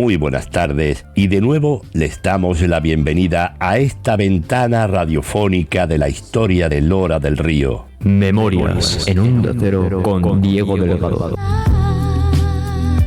Muy buenas tardes y de nuevo les damos la bienvenida a esta ventana radiofónica de la historia de Lora del Río. Memorias en Onda Cero con Diego Delgado.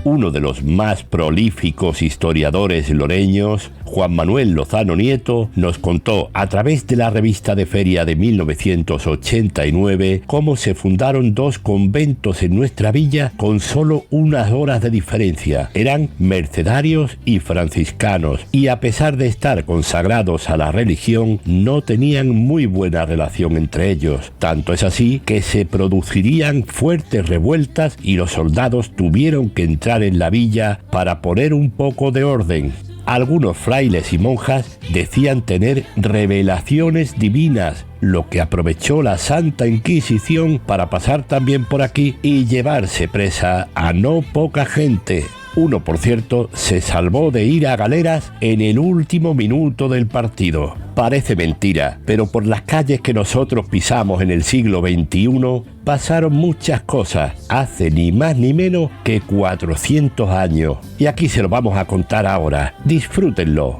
Uno de los más prolíficos historiadores loreños, Juan Manuel Lozano Nieto, nos contó a través de la revista de feria de 1989 cómo se fundaron dos conventos en nuestra villa con solo unas horas de diferencia. Eran mercedarios y franciscanos y a pesar de estar consagrados a la religión, no tenían muy buena relación entre ellos. Tanto es así que se producirían fuertes revueltas y los soldados tuvieron que entrar en la villa para poner un poco de orden. Algunos frailes y monjas decían tener revelaciones divinas, lo que aprovechó la Santa Inquisición para pasar también por aquí y llevarse presa a no poca gente. Uno, por cierto, se salvó de ir a galeras en el último minuto del partido. Parece mentira, pero por las calles que nosotros pisamos en el siglo XXI pasaron muchas cosas, hace ni más ni menos que 400 años. Y aquí se lo vamos a contar ahora. Disfrútenlo.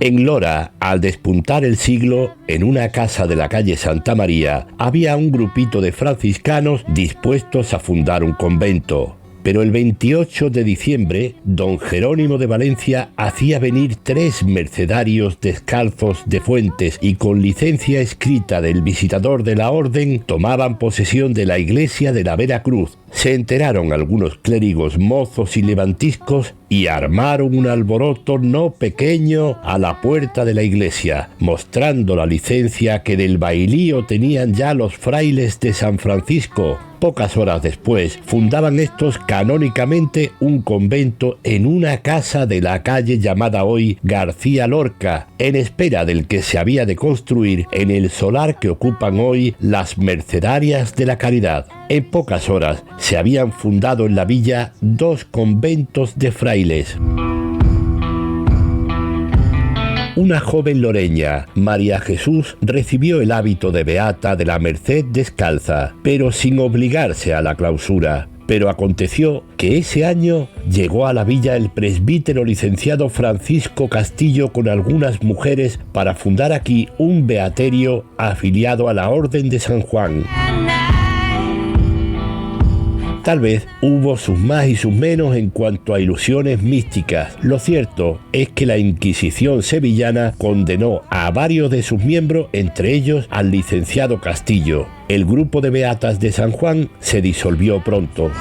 En Lora, al despuntar el siglo, en una casa de la calle Santa María, había un grupito de franciscanos dispuestos a fundar un convento. Pero el 28 de diciembre, don Jerónimo de Valencia hacía venir 3 mercedarios descalzos de Fuentes y con licencia escrita del visitador de la orden tomaban posesión de la iglesia de la Veracruz. Se enteraron algunos clérigos mozos y levantiscos y armaron un alboroto no pequeño a la puerta de la iglesia, mostrando la licencia que del bailío tenían ya los frailes de San Francisco. Pocas horas después, fundaban estos canónicamente un convento en una casa de la calle llamada hoy García Lorca, en espera del que se había de construir en el solar que ocupan hoy las Mercedarias de la Caridad. En pocas horas se habían fundado en la villa 2 conventos de frailes. Una joven loreña, María Jesús, recibió el hábito de beata de la Merced descalza, pero sin obligarse a la clausura. Pero aconteció que ese año llegó a la villa el presbítero licenciado Francisco Castillo con algunas mujeres para fundar aquí un beaterio afiliado a la Orden de San Juan. Tal vez hubo sus más y sus menos en cuanto a ilusiones místicas. Lo cierto es que la Inquisición sevillana condenó a varios de sus miembros, entre ellos al licenciado Castillo. El grupo de beatas de San Juan se disolvió pronto.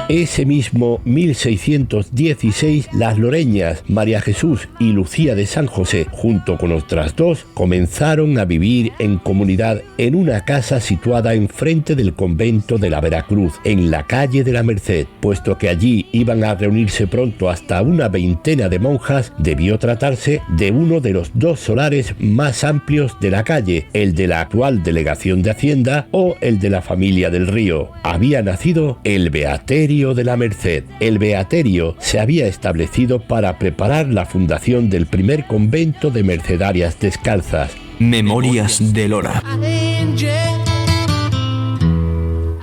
Ese mismo 1616, las loreñas María Jesús y Lucía de San José, junto con otras 2, comenzaron a vivir en comunidad en una casa situada enfrente del convento de la Veracruz, en la calle de la Merced. Puesto que allí iban a reunirse pronto hasta una veintena de monjas, debió tratarse de uno de los 2 solares más amplios de la calle, el de la actual Delegación de Hacienda o el de la familia del Río. Había nacido el beaterio de la Merced. El beaterio se había establecido para preparar la fundación del primer convento de mercedarias descalzas. Memorias de Lora.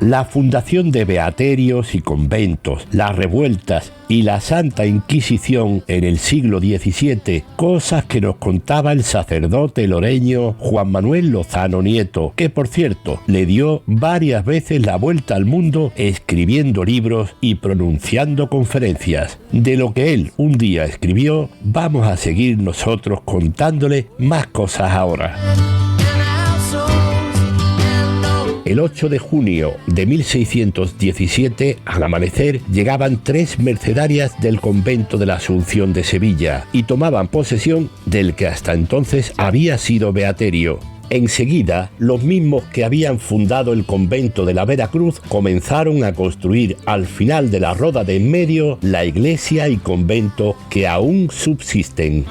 La fundación de beaterios y conventos, las revueltas y la Santa Inquisición en el siglo XVII, cosas que nos contaba el sacerdote loreño Juan Manuel Lozano Nieto, que por cierto le dio varias veces la vuelta al mundo escribiendo libros y pronunciando conferencias. De lo que él un día escribió, vamos a seguir nosotros contándole más cosas ahora. El 8 de junio de 1617, al amanecer, llegaban 3 mercedarias del convento de la Asunción de Sevilla y tomaban posesión del que hasta entonces había sido beaterio. Enseguida, los mismos que habían fundado el convento de la Veracruz comenzaron a construir al final de la roda de en medio la iglesia y convento que aún subsisten.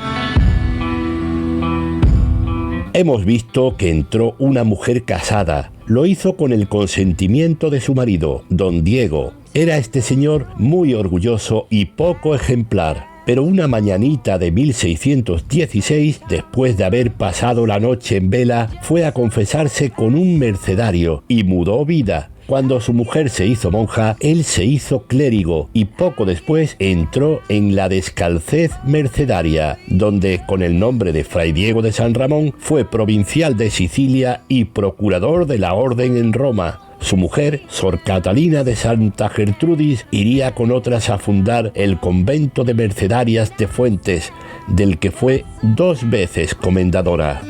Hemos visto que entró una mujer casada. Lo hizo con el consentimiento de su marido, don Diego. Era este señor muy orgulloso y poco ejemplar. Pero una mañanita de 1616, después de haber pasado la noche en vela, fue a confesarse con un mercedario y mudó vida. Cuando su mujer se hizo monja, él se hizo clérigo y poco después entró en la Descalcez Mercedaria, donde con el nombre de Fray Diego de San Ramón fue provincial de Sicilia y procurador de la orden en Roma. Su mujer, Sor Catalina de Santa Gertrudis, iría con otras a fundar el convento de Mercedarias de Fuentes, del que fue 2 veces comendadora.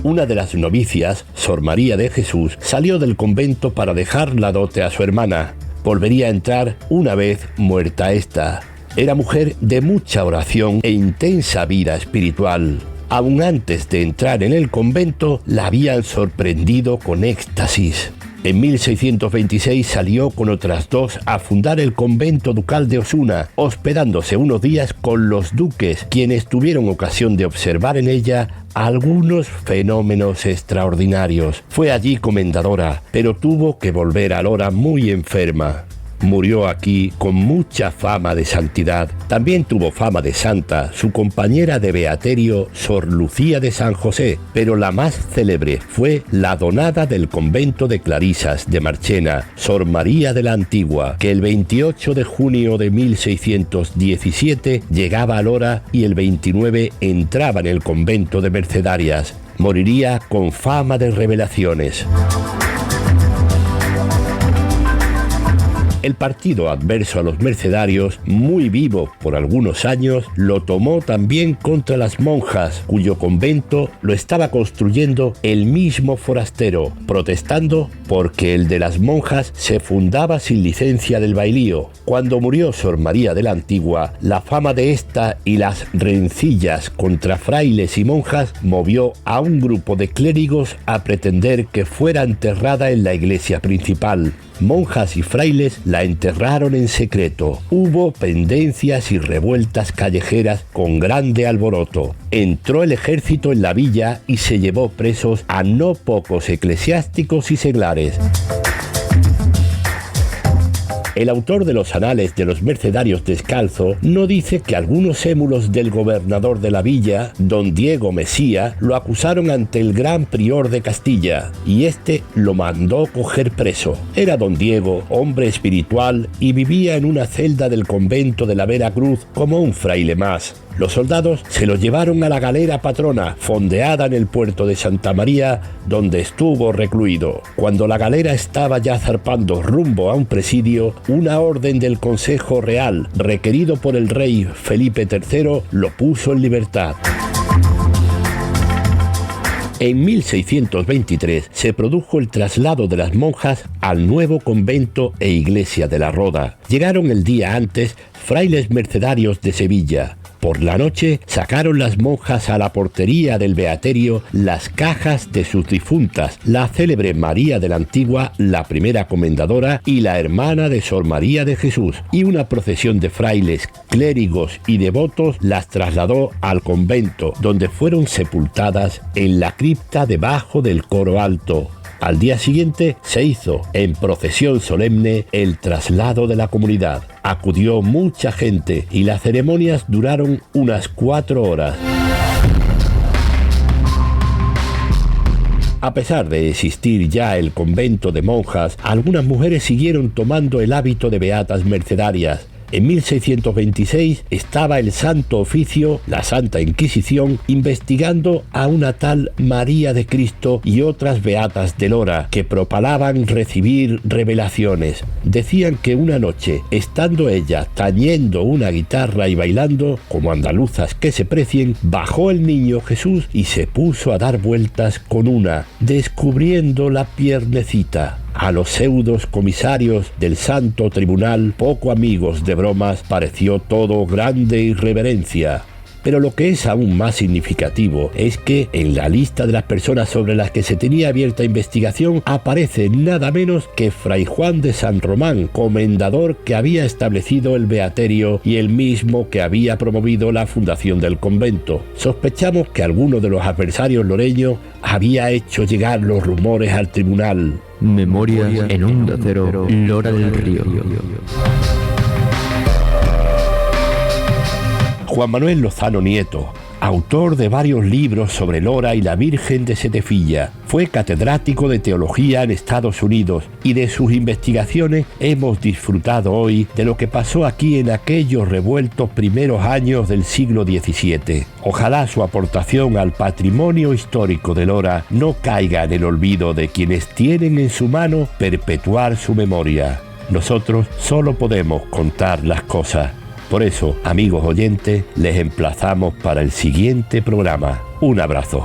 Una de las novicias, Sor María de Jesús, salió del convento para dejar la dote a su hermana. Volvería a entrar una vez muerta ésta. Era mujer de mucha oración e intensa vida espiritual. Aún antes de entrar en el convento, la habían sorprendido con éxtasis. En 1626 salió con otras 2 a fundar el convento ducal de Osuna, hospedándose unos días con los duques, quienes tuvieron ocasión de observar en ella algunos fenómenos extraordinarios. Fue allí comendadora, pero tuvo que volver a Lora muy enferma. Murió aquí con mucha fama de santidad. También tuvo fama de santa su compañera de beaterio, Sor Lucía de San José, pero la más célebre fue la donada del convento de Clarisas de Marchena, Sor María de la Antigua, que el 28 de junio de 1617 llegaba a Lora y el 29 entraba en el convento de Mercedarias. Moriría con fama de revelaciones. El partido adverso a los mercedarios, muy vivo por algunos años, lo tomó también contra las monjas, cuyo convento lo estaba construyendo el mismo forastero, protestando porque el de las monjas se fundaba sin licencia del bailío. Cuando murió Sor María de la Antigua, la fama de esta y las rencillas contra frailes y monjas movió a un grupo de clérigos a pretender que fuera enterrada en la iglesia principal. Monjas y frailes la enterraron en secreto. Hubo pendencias y revueltas callejeras con grande alboroto. Entró el ejército en la villa y se llevó presos a no pocos eclesiásticos y seglares. El autor de los Anales de los Mercedarios Descalzo no dice que algunos émulos del gobernador de la villa, don Diego Mesía, lo acusaron ante el gran prior de Castilla y este lo mandó coger preso. Era don Diego, hombre espiritual, y vivía en una celda del convento de la Vera Cruz como un fraile más. Los soldados se lo llevaron a la galera patrona, fondeada en el puerto de Santa María, donde estuvo recluido. Cuando la galera estaba ya zarpando rumbo a un presidio, una orden del Consejo Real, requerido por el rey Felipe III, lo puso en libertad. En 1623 se produjo el traslado de las monjas al nuevo convento e iglesia de la Roda. Llegaron el día antes frailes mercedarios de Sevilla. Por la noche sacaron las monjas a la portería del beaterio las cajas de sus difuntas, la célebre María de la Antigua, la primera comendadora y la hermana de Sor María de Jesús, y una procesión de frailes, clérigos y devotos las trasladó al convento, donde fueron sepultadas en la cripta debajo del coro alto. Al día siguiente se hizo en procesión solemne el traslado de la comunidad. Acudió mucha gente y las ceremonias duraron unas 4 horas. A pesar de existir ya el convento de monjas, algunas mujeres siguieron tomando el hábito de beatas mercedarias. En 1626 estaba el Santo Oficio, la Santa Inquisición, investigando a una tal María de Cristo y otras beatas de Lora que propalaban recibir revelaciones. Decían que una noche, estando ella tañendo una guitarra y bailando, como andaluzas que se precien, bajó el niño Jesús y se puso a dar vueltas con una, descubriendo la piernecita. A los pseudos comisarios del Santo Tribunal, poco amigos de bromas, pareció todo grande irreverencia. Pero lo que es aún más significativo es que en la lista de las personas sobre las que se tenía abierta investigación aparece nada menos que Fray Juan de San Román, comendador que había establecido el beaterio y el mismo que había promovido la fundación del convento. Sospechamos que alguno de los adversarios loreños había hecho llegar los rumores al tribunal. Memorias en Onda Cero, Lora del Río. Juan Manuel Lozano Nieto, autor de varios libros sobre Lora y la Virgen de Setefilla. Fue catedrático de teología en Estados Unidos y de sus investigaciones hemos disfrutado hoy de lo que pasó aquí en aquellos revueltos primeros años del siglo XVII. Ojalá su aportación al patrimonio histórico de Lora no caiga en el olvido de quienes tienen en su mano perpetuar su memoria. Nosotros solo podemos contar las cosas. Por eso, amigos oyentes, les emplazamos para el siguiente programa. Un abrazo.